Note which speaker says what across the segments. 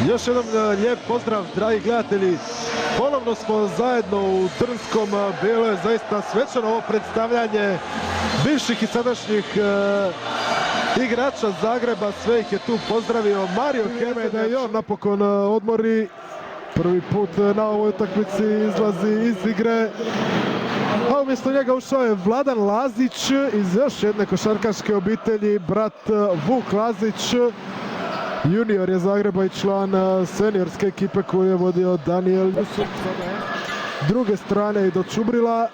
Speaker 1: Još jednom lijep pozdrav, dragi gledatelji. Ponovno smo zajedno u Trnskom. Bilo je zaista svečano ovo predstavljanje bivših i sadašnjih igrača Zagreba. Sve ih je tu pozdravio Mario Heme, da je on napokon odmori. Prvi put na ovoj utakmici izlazi iz igre. A umjesto njega ušao je Vladan Lazić iz još jedne košarkaške obitelji, brat Vuk Lazić. Junior je Zagreba i član seniorske ekipe koju je vodio Daniel Jusuf. Druge strane i do Čubrila.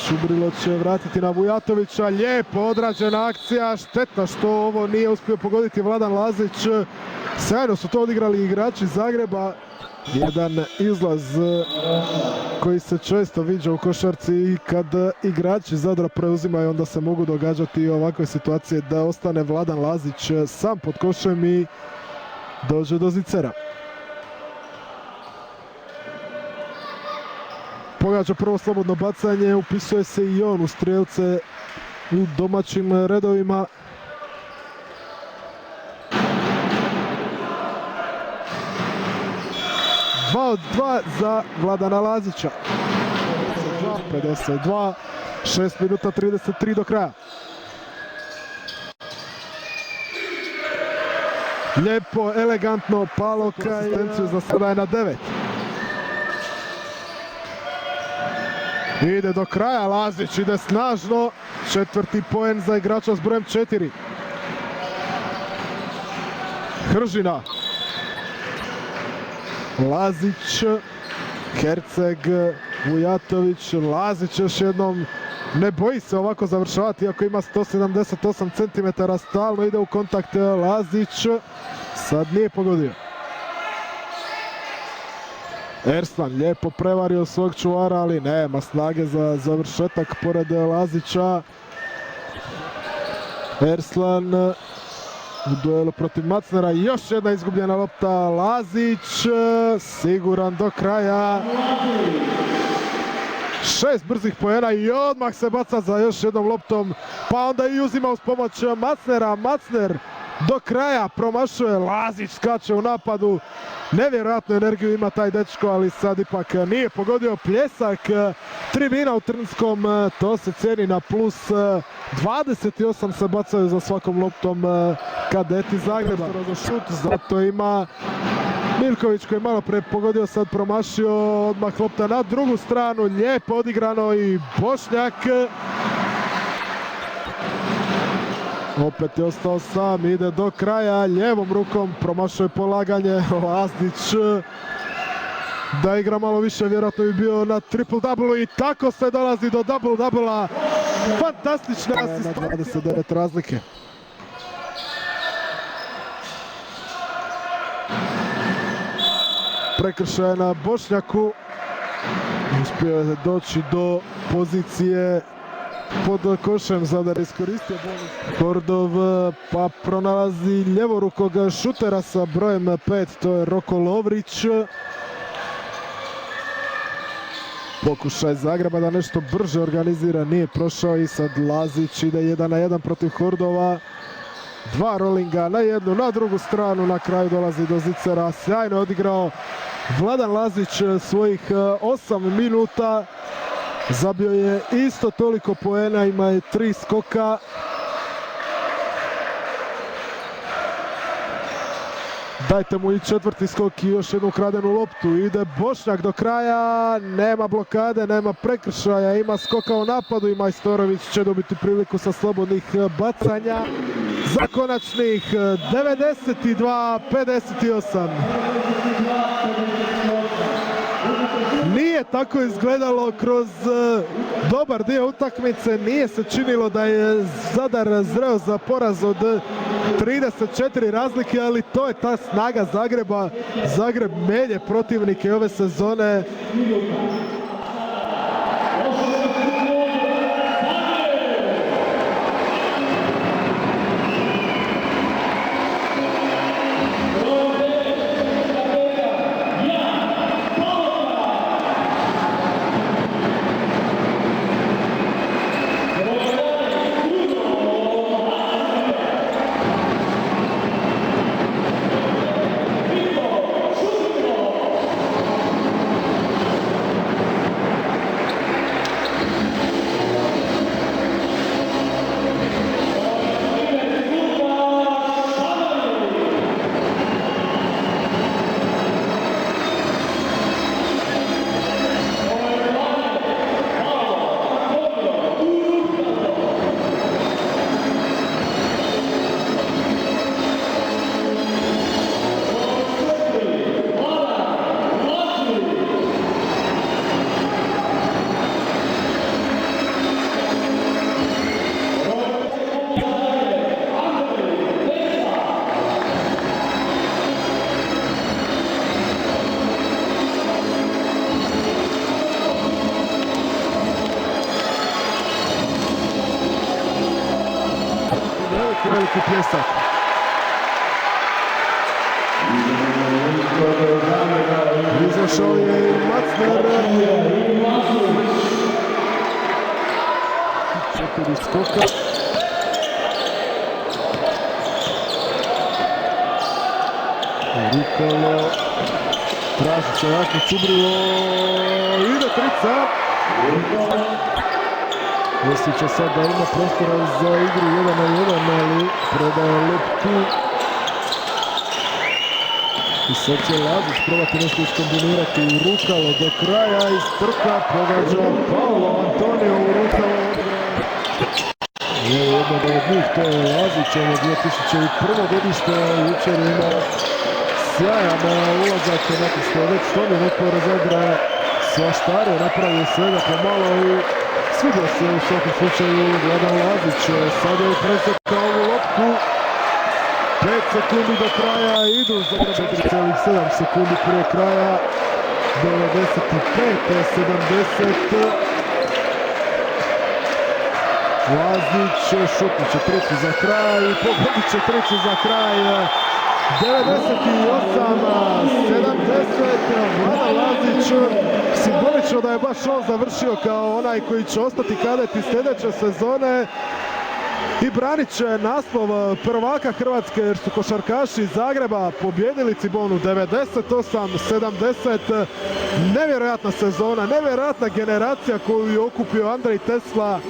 Speaker 1: Čubrilo će vratiti na Vujatovića. Lijepo odrađena akcija. Šteta što ovo nije uspio pogoditi Vladan Lazić. Sjajno su to odigrali igrači Zagreba. Jedan izlaz koji se često viđa u košarci i kad igrači Zadra preuzimaju, onda se mogu događati ovakve situacije da ostane Vladan Lazić sam pod košem i dođe do zicera. Pogađa prvo slobodno bacanje, upisuje se i on u strijelce u domaćim redovima. Dva od dva za Vladana Lazića. 52, 6 minuta 33 do kraja. Lijepo, elegantno, Paloka, asistenciju za sada je na 9. Ide do kraja, Lazić ide snažno. Četvrti poen za igrača s brojem 4. Hržina. Lazić, Herceg, Vujatović, Lazić još jednom. Ne boji se ovako završavati, iako ima 178 cm, stalno ide u kontakt Lazić. Sad nije pogodio. Erslan lijepo prevario svog čuvara, ali nema snage za završetak pored Lazića. Erslan u duelu protiv Macnera. Još jedna izgubljena lopta. Lazić siguran do kraja. 6 brzih poena i odmah se baca za još jednom loptom. Pa onda i uzima uz pomoć Macnera. Macner do kraja promašuje. Lazić skače u napadu. Nevjerojatnu energiju ima taj dečko, ali sad ipak nije pogodio. Pljesak tribina u Trnskom, to se cijeni na plus 28 se bacaju za svakom loptom kadeti Zagreba. Za šut, zato ima Miljković koji je malo pre pogodio, sad promašio. Odmah lopta na drugu stranu, lijepo odigrano i Bošnjak opet je ostao sam, ide do kraja, lijevom rukom promašuje polaganje. Lazić da igra malo više, vjerojatno bi bio na triple-double i tako se dolazi do double-double-a. Fantastična asistencija. 29 razlike. Prekršaj na Bošnjaku. Uspio je doći do pozicije pod košem, Zadar iskoristio bonus. Kordov pa pronalazi ljevorukog šutera sa brojem 5, to je Roko Lovrić. Pokušaj Zagreba da nešto brže organizira, nije prošao i sad Lazić ide 1 na 1 protiv Kordova. 2 rollinga na jednu, na drugu stranu, na kraju dolazi do zicera. Sjajno odigrao Vladan Lazić svojih 8 minuta. Zabio je isto toliko poena, ima je 3 skoka. Dajte mu i 4. skok i još jednu ukradenu loptu. Ide Bošnjak do kraja, nema blokade, nema prekršaja, ima skoka u napadu i Majstorović će dobiti priliku sa slobodnih bacanja za konačnih 92-58. Nije tako izgledalo kroz dobar dio utakmice, nije se činilo da je Zadar zreo za poraz od 34 razlike, ali to je ta snaga Zagreba. Zagreb melje protivnike ove sezone. veliki pljesak. Izašao je i Macner. 4 skoka. Rukalo. Traži se jako Cubrilo. Ide trica. Osjeća sad da ima prostora za igru 1-1, ali predaje loptu. I sad će Lazić probati nešto iskombinirati u Rukalo do kraja. Iz trka pogađa Paolo Antonio u Rukalo. Evo jedna od njih, to je Lazić, on je 2001. godište, jučer je imao sjajan ulazak nakon što je već Tomi neko razadraje svaštario, napravio svega pomalo i svidio se u svakom slučaju Vladan Lazić. Sada je presjekao ovu loptu. 5 sekundi do kraja, idu za 4,7 sekundi prije kraja. 95-70. Lazić šutnut će tricu za kraj i pogodit će tricu za kraj. 98-70. Vladan Lazić, simbolično da je baš on završio kao onaj koji će ostati kadet iz sljedeće sezone i branit će naslov prvaka Hrvatske, jer su košarkaši iz Zagreba pobjedili Cibonu 98-70. Nevjerojatna sezona, nevjerojatna generacija koju je okupio Andrej Tesla.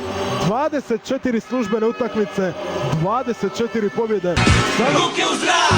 Speaker 1: 24 službene utakmice, 24 pobjede.
Speaker 2: Ruke u zrak!